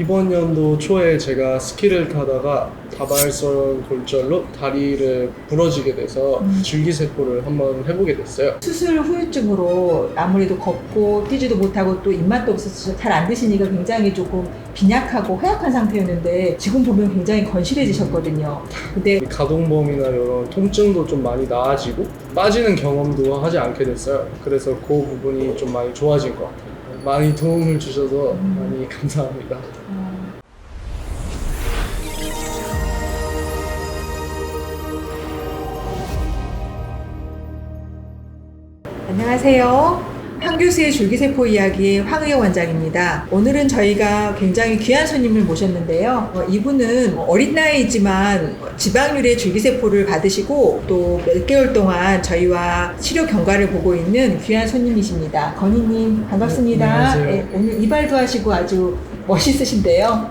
이번 연도 초에 제가 스키를 타다가 다발성 골절로 다리를 부러지게 돼서 줄기세포를 한번 해보게 됐어요. 수술 후유증으로 아무래도 걷고 뛰지도 못하고 또 입맛도 없어서 잘 안 드시니까 굉장히 조금 빈약하고 허약한 상태였는데 지금 보면 굉장히 건실해지셨거든요. 근데 가동범위나 이런 통증도 좀 많이 나아지고 빠지는 경험도 하지 않게 됐어요. 그래서 그 부분이 좀 많이 좋아진 것 같아요. 많이 도움을 주셔서 많이 감사합니다. 안녕하세요. 황교수의 줄기세포 이야기의 황의영 원장입니다. 오늘은 저희가 굉장히 귀한 손님을 모셨는데요. 이분은 어린 나이이지만 지방률의 줄기세포를 받으시고 또 몇 개월 동안 저희와 치료 경과를 보고 있는 귀한 손님이십니다. 건희님 반갑습니다. 네, 안녕하세요. 네, 오늘 이발도 하시고 아주 멋있으신데요.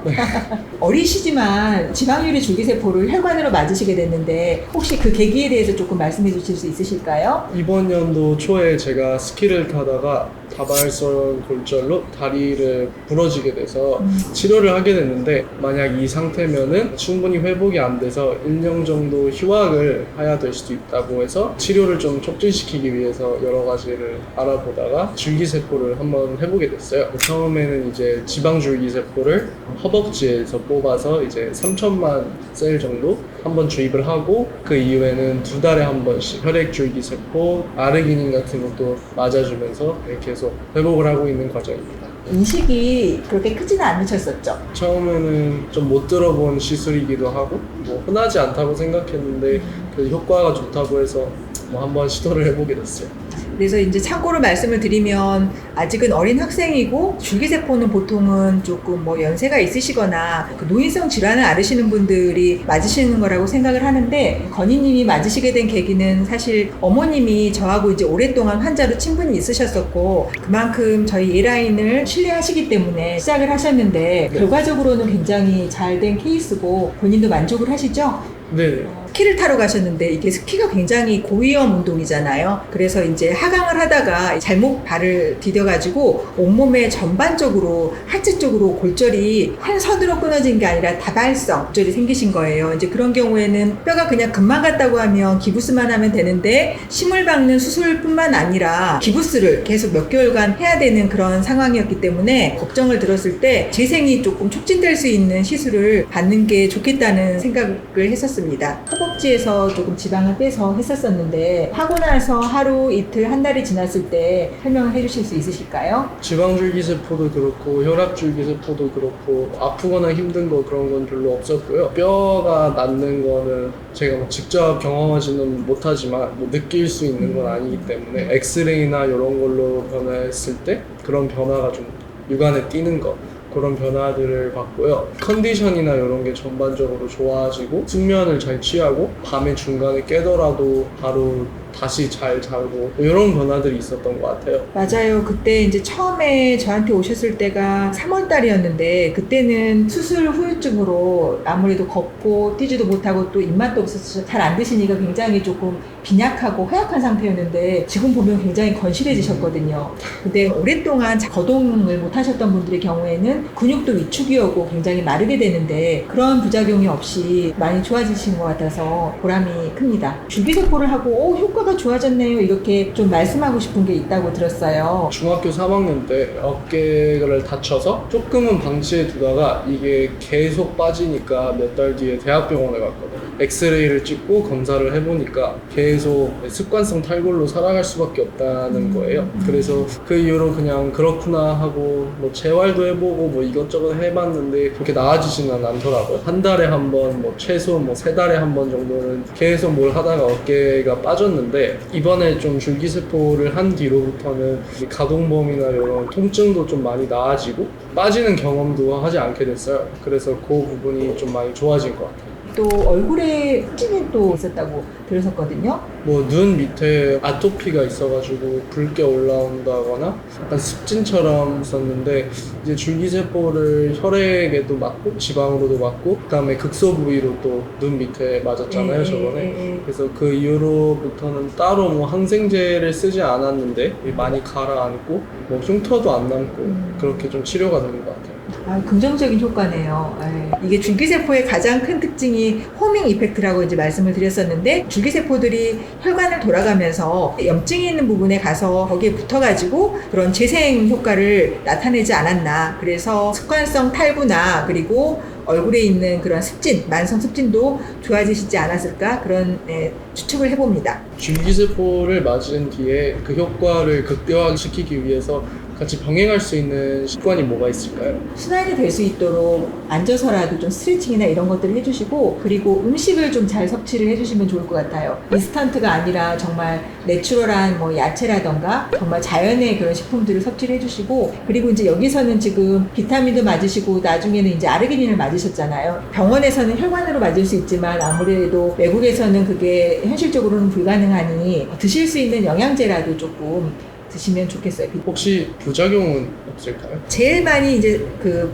어리시지만 지방률의 줄기세포를 혈관으로 맞으시게 됐는데 혹시 그 계기에 대해서 조금 말씀해 주실 수 있으실까요? 이번 연도 초에 제가 스키를 타다가 다발성 골절로 다리를 부러지게 돼서 치료를 하게 됐는데, 만약 이 상태면은 충분히 회복이 안 돼서 1년 정도 휴학을 해야 될 수도 있다고 해서 치료를 좀 촉진시키기 위해서 여러 가지를 알아보다가 줄기세포를 한번 해보게 됐어요. 처음에는 이제 지방줄기세포를 허벅지에서 뽑아서 이제 3천만 셀 정도 한번 주입을 하고, 그 이후에는 2달에 한 번씩 혈액줄기세포, 아르기닌 같은 것도 맞아주면서 계속 회복을 하고 있는 과정입니다. 인식이 그렇게 크지는 않으셨었죠? 처음에는 좀 못 들어본 시술이기도 하고 뭐 흔하지 않다고 생각했는데 그 효과가 좋다고 해서 뭐 한번 시도를 해보게 됐어요. 그래서 이제 참고로 말씀을 드리면 아직은 어린 학생이고 줄기세포는 보통은 조금 뭐 연세가 있으시거나 그 노인성 질환을 앓으시는 분들이 맞으시는 거라고 생각을 하는데, 건희님이 맞으시게 된 계기는 사실 어머님이 저하고 이제 오랫동안 환자로 친분이 있으셨었고 그만큼 저희 A라인을 신뢰하시기 때문에 시작을 하셨는데 결과적으로는 굉장히 잘 된 케이스고 본인도 만족을 하시죠? 네. 스키를 타러 가셨는데 이게 스키가 굉장히 고위험 운동이잖아요. 그래서 이제 하강을 하다가 잘못 발을 디뎌가지고 온몸에 전반적으로 하체 쪽으로 골절이 한 선으로 끊어진 게 아니라 다발성 골절이 생기신 거예요. 이제 그런 경우에는 뼈가 그냥 금방 갔다고 하면 기부스만 하면 되는데 심을 박는 수술뿐만 아니라 기부스를 계속 몇 개월간 해야 되는 그런 상황이었기 때문에 걱정을 들었을 때 재생이 조금 촉진될 수 있는 시술을 받는 게 좋겠다는 생각을 했었습니다. 허벅지에서 조금 지방을 빼서 했었었는데 하고 나서 하루 이틀 한 달이 지났을 때 설명을 해주실 수 있으실까요? 지방줄기세포도 그렇고 혈압줄기세포도 그렇고 아프거나 힘든 거 그런 건 별로 없었고요. 뼈가 낫는 거는 제가 뭐 직접 경험하지는 못하지만 뭐 느낄 수 있는 건 아니기 때문에 엑스레이나 이런 걸로 변화했을 때 그런 변화가 좀 육안에 띄는 거, 그런 변화들을 봤고요. 컨디션이나 이런 게 전반적으로 좋아지고 숙면을 잘 취하고 밤에 중간에 깨더라도 바로 다시 잘 자고 이런 변화들이 있었던 것 같아요. 맞아요. 그때 이제 처음에 저한테 오셨을 때가 3월 달이었는데 그때는 수술 후유증으로 아무래도 걷고 뛰지도 못하고 또 입맛도 없어서 잘 안 드시니까 굉장히 조금 빈약하고 허약한 상태였는데 지금 보면 굉장히 건실해지셨거든요. 근데 오랫동안 거동을 못 하셨던 분들의 경우에는 근육도 위축이 오고 굉장히 마르게 되는데 그런 부작용이 없이 많이 좋아지신 것 같아서 보람이 큽니다. 줄기세포를 하고 효과가 좋아졌네요. 이렇게 좀 말씀하고 싶은 게 있다고 들었어요. 중학교 3학년 때 어깨를 다쳐서 조금은 방치해 두다가 이게 계속 빠지니까 몇 달 뒤에 대학병원에 갔거든요. 엑스레이를 찍고 검사를 해보니까 계속 습관성 탈골로 살아갈 수밖에 없다는 거예요. 그래서 그 이후로 그냥 그렇구나 하고 뭐 재활도 해보고 뭐 이것저것 해봤는데 그렇게 나아지지는 않더라고요. 한 달에 한 번, 뭐 최소 뭐 3달에 한 번 정도는 계속 뭘 하다가 어깨가 빠졌는데, 이번에 좀 줄기세포를 한 뒤로부터는 가동범위나 이런 통증도 좀 많이 나아지고 빠지는 경험도 하지 않게 됐어요. 그래서 그 부분이 좀 많이 좋아진 것 같아요. 또 얼굴에 흑진이 또 있었다고 들었었거든요. 뭐 눈 밑에 아토피가 있어가지고 붉게 올라온다거나 약간 습진처럼 있었는데, 이제 줄기세포를 혈액에도 맞고 지방으로도 맞고 그다음에 극소 부위로 또 눈 밑에 맞았잖아요, 저번에. 그래서 그 이후로부터는 따로 뭐 항생제를 쓰지 않았는데 많이 가라앉고 뭐 흉터도 안 남고 그렇게 좀 치료가 되는 것 같아요. 긍정적인 효과네요. 이게 줄기세포의 가장 큰 특징이 호밍 이펙트라고 이제 말씀을 드렸었는데, 줄기세포들이 혈관을 돌아가면서 염증이 있는 부분에 가서 거기에 붙어가지고 그런 재생 효과를 나타내지 않았나. 그래서 습관성 탈구나, 그리고 얼굴에 있는 그런 습진, 만성 습진도 좋아지시지 않았을까, 그런 추측을 해봅니다. 줄기세포를 맞은 뒤에 그 효과를 극대화시키기 위해서 같이 병행할 수 있는 습관이 뭐가 있을까요? 순환이 될 수 있도록 앉아서라도 좀 스트레칭이나 이런 것들을 해주시고, 그리고 음식을 좀 잘 섭취를 해주시면 좋을 것 같아요. 인스턴트가 아니라 정말 내추럴한 뭐 야채라던가 정말 자연의 그런 식품들을 섭취를 해주시고, 그리고 이제 여기서는 지금 비타민도 맞으시고 나중에는 이제 아르기닌을 맞으셨잖아요. 병원에서는 혈관으로 맞을 수 있지만 아무래도 외국에서는 그게 현실적으로는 불가능하니 드실 수 있는 영양제라도 조금 드시면 좋겠어요. 혹시 부작용은 없을까요? 제일 많이 이제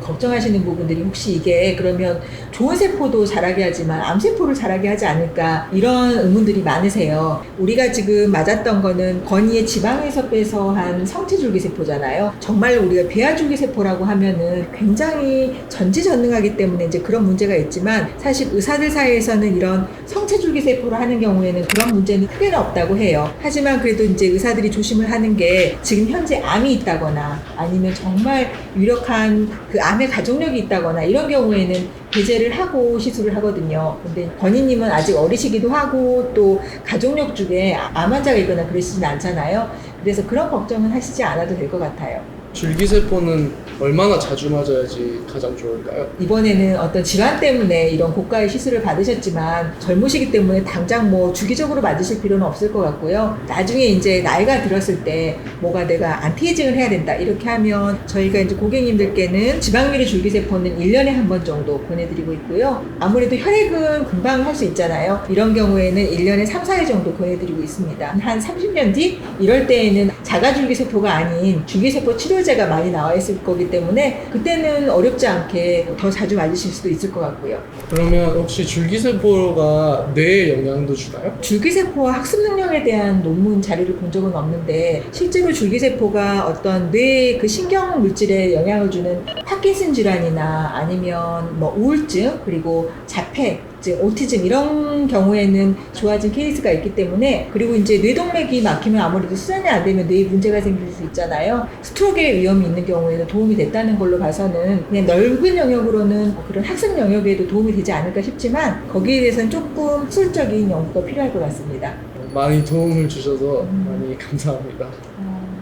걱정하시는 부분들이, 혹시 이게 그러면 좋은 세포도 자라게 하지만 암세포를 자라게 하지 않을까, 이런 의문들이 많으세요. 우리가 지금 맞았던 거는 건의의 지방에서 빼서 한 성체줄기세포잖아요. 정말 우리가 배아줄기세포라고 하면은 굉장히 전지전능하기 때문에 이제 그런 문제가 있지만, 사실 의사들 사이에서는 이런 성체줄기세포를 하는 경우에는 그런 문제는 크게는 없다고 해요. 하지만 그래도 이제 의사들이 조심을 하는 게, 지금 현재 암이 있다거나 아니면 정말 유력한 그 암의 가족력이 있다거나 이런 경우에는 배제를 하고 시술을 하거든요. 근데 건희님은 아직 어리시기도 하고 또 가족력 중에 암 환자가 있거나 그러시진 않잖아요. 그래서 그런 걱정은 하시지 않아도 될 것 같아요. 줄기세포는 얼마나 자주 맞아야지 가장 좋을까요? 이번에는 어떤 질환 때문에 이런 고가의 시술을 받으셨지만 젊으시기 때문에 당장 뭐 주기적으로 맞으실 필요는 없을 것 같고요. 나중에 이제 나이가 들었을 때 뭐가 내가 안티에이징을 해야 된다 이렇게 하면 저희가 이제 고객님들께는 지방유래 줄기세포는 1년에 한 번 정도 보내드리고 있고요. 아무래도 혈액은 금방 할 수 있잖아요. 이런 경우에는 1년에 3, 4회 정도 보내드리고 있습니다. 한 30년 뒤 이럴 때에는 자가줄기세포가 아닌 줄기세포 치료제가 많이 나와 있을 거기 때문에 그때는 어렵지 않게 더 자주 맞으실 수도 있을 것 같고요. 그러면 혹시 줄기세포가 뇌에 영향도 주나요? 줄기세포와 학습 능력에 대한 논문 자료를 본 적은 없는데, 실제로 줄기세포가 어떤 뇌의 그 신경 물질에 영향을 주는 파킨슨 질환이나 아니면 뭐 우울증, 그리고 자폐, 오티즘 이런 경우에는 좋아진 케이스가 있기 때문에, 그리고 이제 뇌동맥이 막히면 아무래도 수전이 안 되면 뇌에 문제가 생길 수 있잖아요. 스트로크의 위험이 있는 경우에는 도움이 됐다는 걸로 봐서는 그냥 넓은 영역으로는 그런 학습 영역에도 도움이 되지 않을까 싶지만, 거기에 대해서는 조금 수술적인 연구가 필요할 것 같습니다. 많이 도움을 주셔서 많이 감사합니다.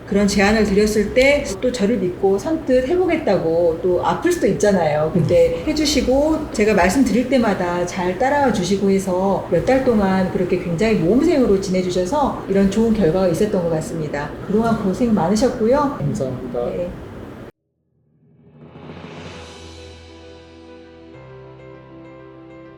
그런 제안을 드렸을 때 또 저를 믿고 선뜻 해보겠다고, 또 아플 수도 있잖아요. 근데 해주시고 제가 말씀드릴 때마다 잘 따라와 주시고 해서 몇 달 동안 그렇게 굉장히 모험생으로 지내주셔서 이런 좋은 결과가 있었던 것 같습니다. 그동안 고생 많으셨고요. 감사합니다. 네.